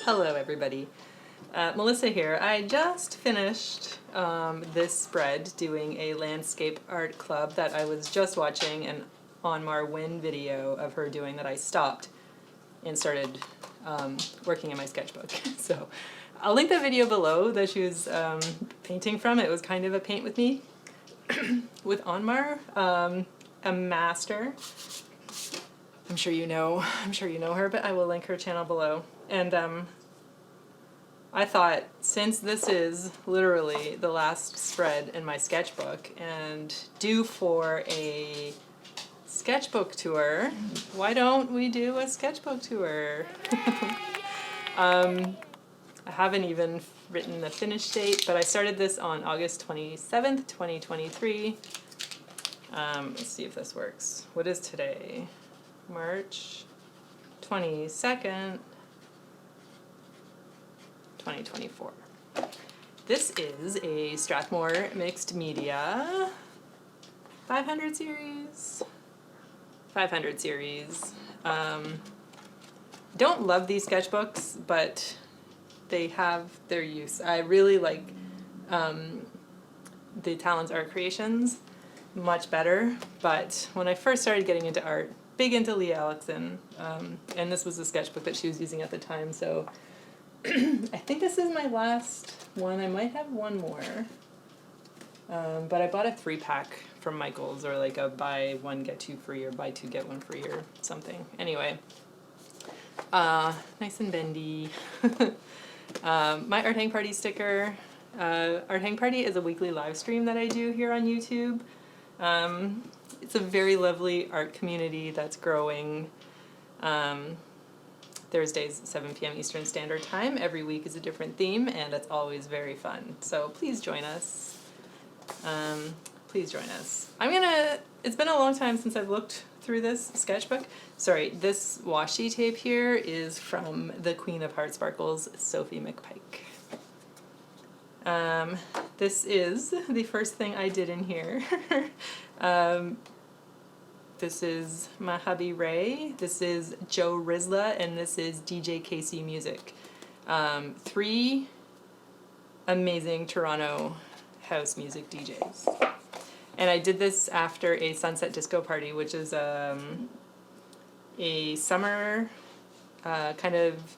Hello everybody, Melissa here. I just finished this spread doing a landscape art club that I was just watching an Onmar Wynn video of her doing that I stopped and started working in my sketchbook. So I'll link the video below that she was painting from. It was kind of a paint with me with Onmar, a master. I'm sure you know her, but I will link her channel below. And I thought, since this is literally the last spread in my sketchbook and due for a sketchbook tour, why don't we do a sketchbook tour? I haven't even written the finish date, but I started this on August 27th, 2023. Let's see if this works. What is today? March 22nd, 2024. This is a Strathmore Mixed Media 500 series. 500 series. Don't love these sketchbooks, but they have their use. I really like the Talons Art Creations much better, but when I first started getting into art, big into Lee Alexson, and this was the sketchbook that she was using at the time, so I think this is my last one. I might have one more, but I bought a 3-pack from Michael's, or like a buy one get two free, or buy two get one free, or something. Anyway, nice and bendy. My Art Hang Party sticker. Art Hang Party is a weekly live stream that I do here on YouTube. It's a very lovely art community that's growing. Thursdays, 7 p.m. Eastern Standard Time. Every week is a different theme, and it's always very fun. So please join us. Please join us. It's been a long time since I've looked through this sketchbook. Sorry, this washi tape here is from the Queen of Heart Sparkles, Sophie McPike. This is the first thing I did in here. This is my hubby Ray, this is Joe Rizla, and this is DJ Casey Music. 3 amazing Toronto house music DJs. And I did this after a Sunset Disco Party, which is a summer kind of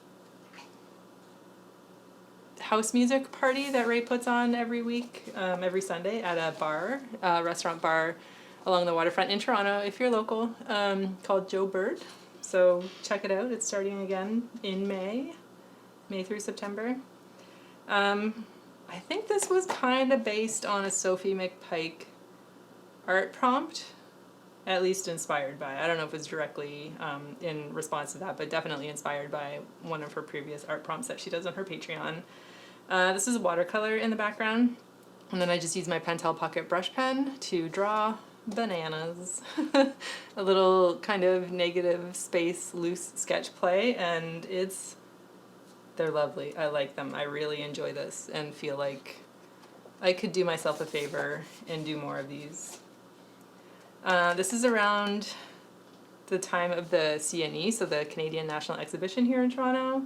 house music party that Ray puts on every week, every Sunday at a bar, restaurant bar, along the waterfront in Toronto, if you're local, called Joe Bird. So check it out. It's starting again in May through September. I think this was kind of based on a Sophie McPike art prompt, at least inspired by. I don't know if it's directly in response to that, but definitely inspired by one of her previous art prompts that she does on her Patreon. This is watercolor in the background, and then I just use my Pentel Pocket brush pen to draw bananas. A little kind of negative space loose sketch play, and they're lovely. I like them. I really enjoy this and feel like I could do myself a favor and do more of these. This is around the time of the CNE, so the Canadian National Exhibition here in Toronto.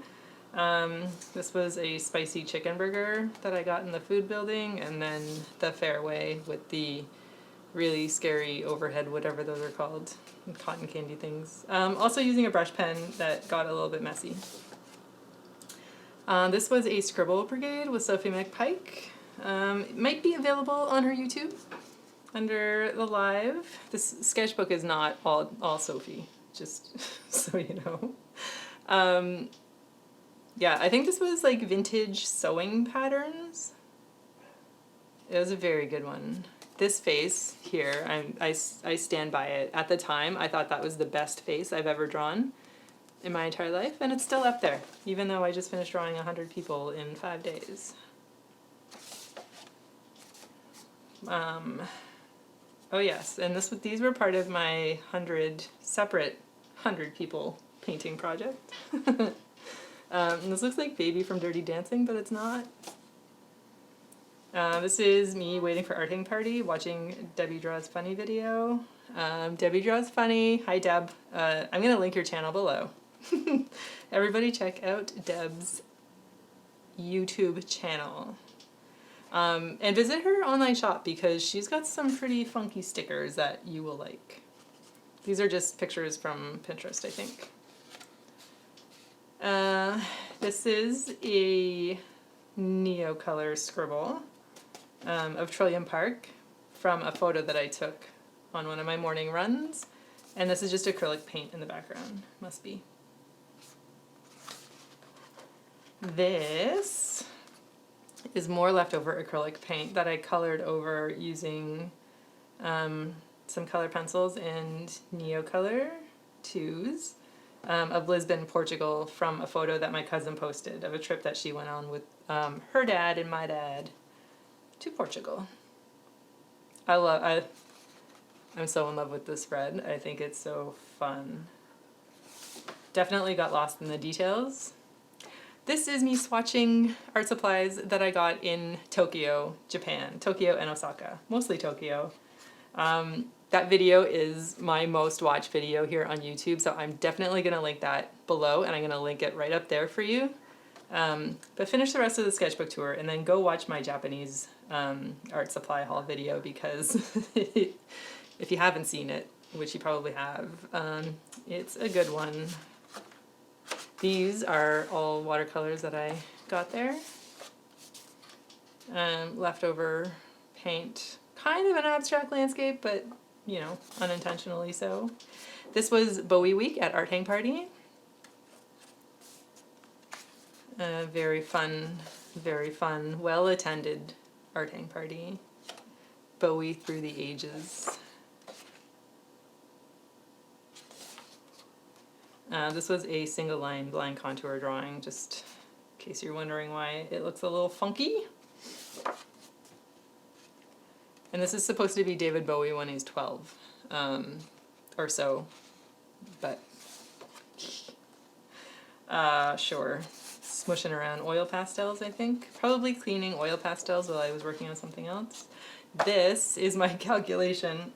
This was a spicy chicken burger that I got in the food building, and then the fairway with the really scary overhead, whatever those are called, cotton candy things. Also using a brush pen that got a little bit messy. This was a Scribble Brigade with Sophie McPike. It might be available on her YouTube under the live. This sketchbook is not all Sophie, just so you know. Yeah, I think this was like vintage sewing patterns. It was a very good one. This face here, I stand by it. At the time, I thought that was the best face I've ever drawn in my entire life, and it's still up there, even though I just finished drawing 100 people in 5 days. Oh yes, and these were part of my separate 100 people painting project. This looks like Baby from Dirty Dancing, but it's not. This is me waiting for Art Hang Party, watching Debbie Draws Funny video. Debbie Draws Funny. Hi, Deb. I'm going to link your channel below. Everybody check out Deb's YouTube channel. And visit her online shop because she's got some pretty funky stickers that you will like. These are just pictures from Pinterest, I think. This is a Neocolor scribble of Trillium Park from a photo that I took on one of my morning runs. And this is just acrylic paint in the background, must be. This is more leftover acrylic paint that I colored over using some color pencils and Neocolor 2s of Lisbon, Portugal, from a photo that my cousin posted of a trip that she went on with her dad and my dad to Portugal. I'm so in love with this spread. I think it's so fun. Definitely got lost in the details. This is me swatching art supplies that I got in Tokyo, Japan. Tokyo and Osaka, mostly Tokyo. That video is my most watched video here on YouTube, so I'm definitely going to link that below, and I'm going to link it right up there for you. But finish the rest of the sketchbook tour, and then go watch my Japanese art supply haul video, because if you haven't seen it, which you probably have, it's a good one. These are all watercolors that I got there. Leftover paint, kind of an abstract landscape, but you know, unintentionally so. This was Bowie Week at Art Hang Party. Very fun, well-attended art hang party. Bowie through the ages. This was a single line blind contour drawing, just in case you're wondering why it looks a little funky. And this is supposed to be David Bowie when he's 12, or so, but sure. Smushing around oil pastels, I think. Probably cleaning oil pastels while I was working on something else. This is my calculation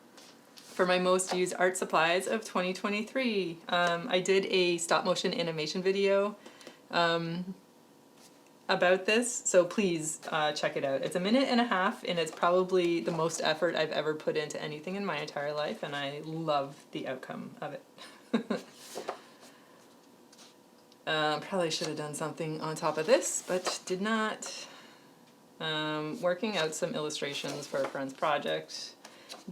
for my most used art supplies of 2023. I did a stop motion animation video about this, so please check it out. It's 1.5 minutes, and it's probably the most effort I've ever put into anything in my entire life, and I love the outcome of it. Probably should have done something on top of this, but did not. Working out some illustrations for a friend's project.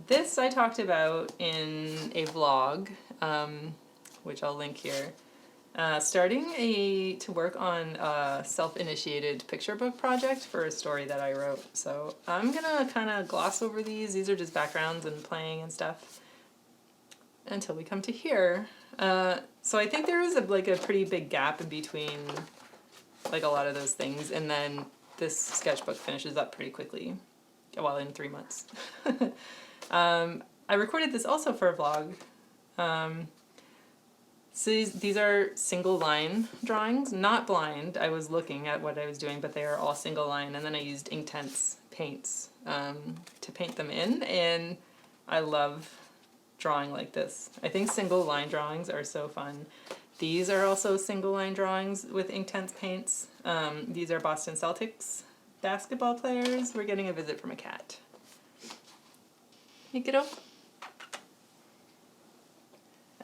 This I talked about in a vlog, which I'll link here. Starting to work on a self-initiated picture book project for a story that I wrote. So I'm gonna kind of gloss over these. These are just backgrounds and playing and stuff until we come to here. So I think there is a pretty big gap in between like a lot of those things, and then this sketchbook finishes up pretty quickly, well, in 3 months. I recorded this also for a vlog. So these are single line drawings, not blind. I was looking at what I was doing, but they are all single line, and then I used Inktense paints to paint them in, and I love drawing like this. I think single line drawings are so fun. These are also single line drawings with Inktense paints. These are Boston Celtics basketball players. We're getting a visit from a cat. Hey, kiddo.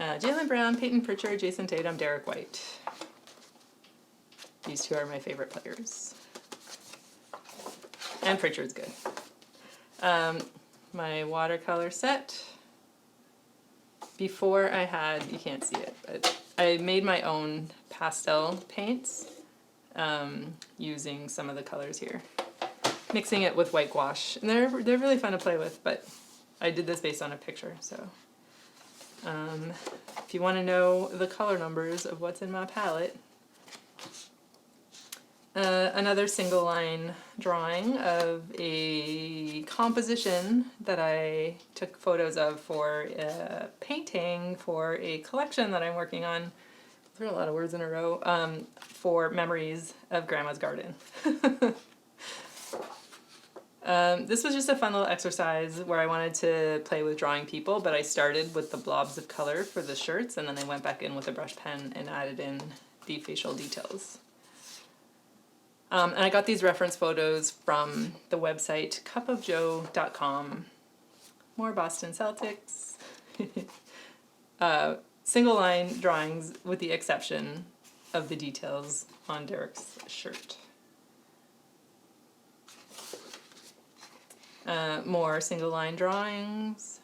Jaylen Brown, Peyton Pritchard, Jason Tatum, Derek White. These two are my favorite players. And Pritchard's good. My watercolor set. Before I had, you can't see it, but I made my own pastel paints using some of the colors here. Mixing it with white gouache. And they're really fun to play with, but I did this based on a picture, so. If you want to know the color numbers of what's in my palette. Another single line drawing of a composition that I took photos of for a painting for a collection that I'm working on. There are a lot of words in a row. For Memories of Grandma's Garden. This was just a fun little exercise where I wanted to play with drawing people, but I started with the blobs of color for the shirts, and then I went back in with a brush pen and added in the facial details. And I got these reference photos from the website cupofjoe.com. More Boston Celtics. Single line drawings with the exception of the details on Derek's shirt. More single line drawings.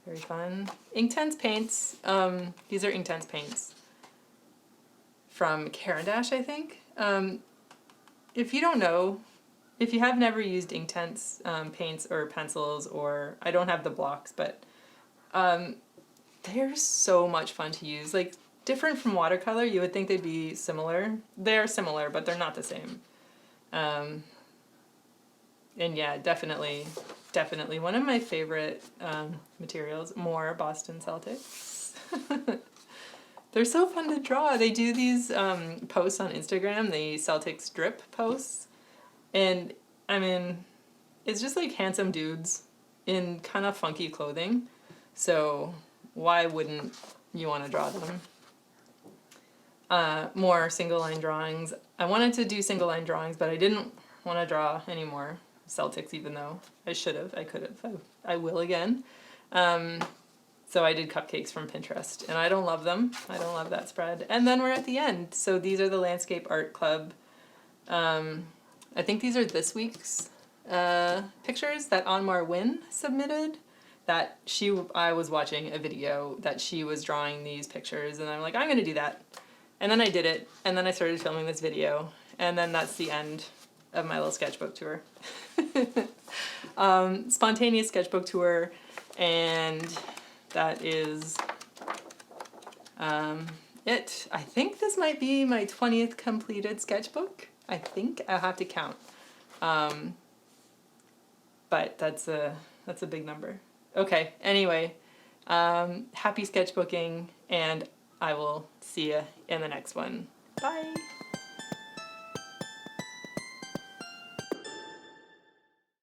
Very fun. Inktense paints. These are Inktense paints from Caran d'Ache, I think. If you don't know, if you have never used Inktense paints or pencils, or I don't have the blocks, but they're so much fun to use. Like, different from watercolor, you would think they'd be similar. They're similar, but they're not the same. And yeah, definitely one of my favorite materials. More Boston Celtics. They're so fun to draw. They do these posts on Instagram, the Celtics drip posts. And, I mean, it's just like handsome dudes in kind of funky clothing. So why wouldn't you want to draw them? More single line drawings. I wanted to do single line drawings, but I didn't want to draw any more Celtics, even though I should have. I could have. I will again. So I did cupcakes from Pinterest, and I don't love them. I don't love that spread. And then we're at the end. So these are the Landscape Art Club. I think these are this week's pictures that Anmar Wynn submitted. I was watching a video that she was drawing these pictures, and I'm like, I'm going to do that. And then I did it, and then I started filming this video, and then that's the end of my little sketchbook tour. Spontaneous sketchbook tour, and that is it. I think this might be my 20th completed sketchbook. I think I'll have to count. But that's a big number. Okay, anyway, happy sketchbooking, and I will see you in the next one. Bye!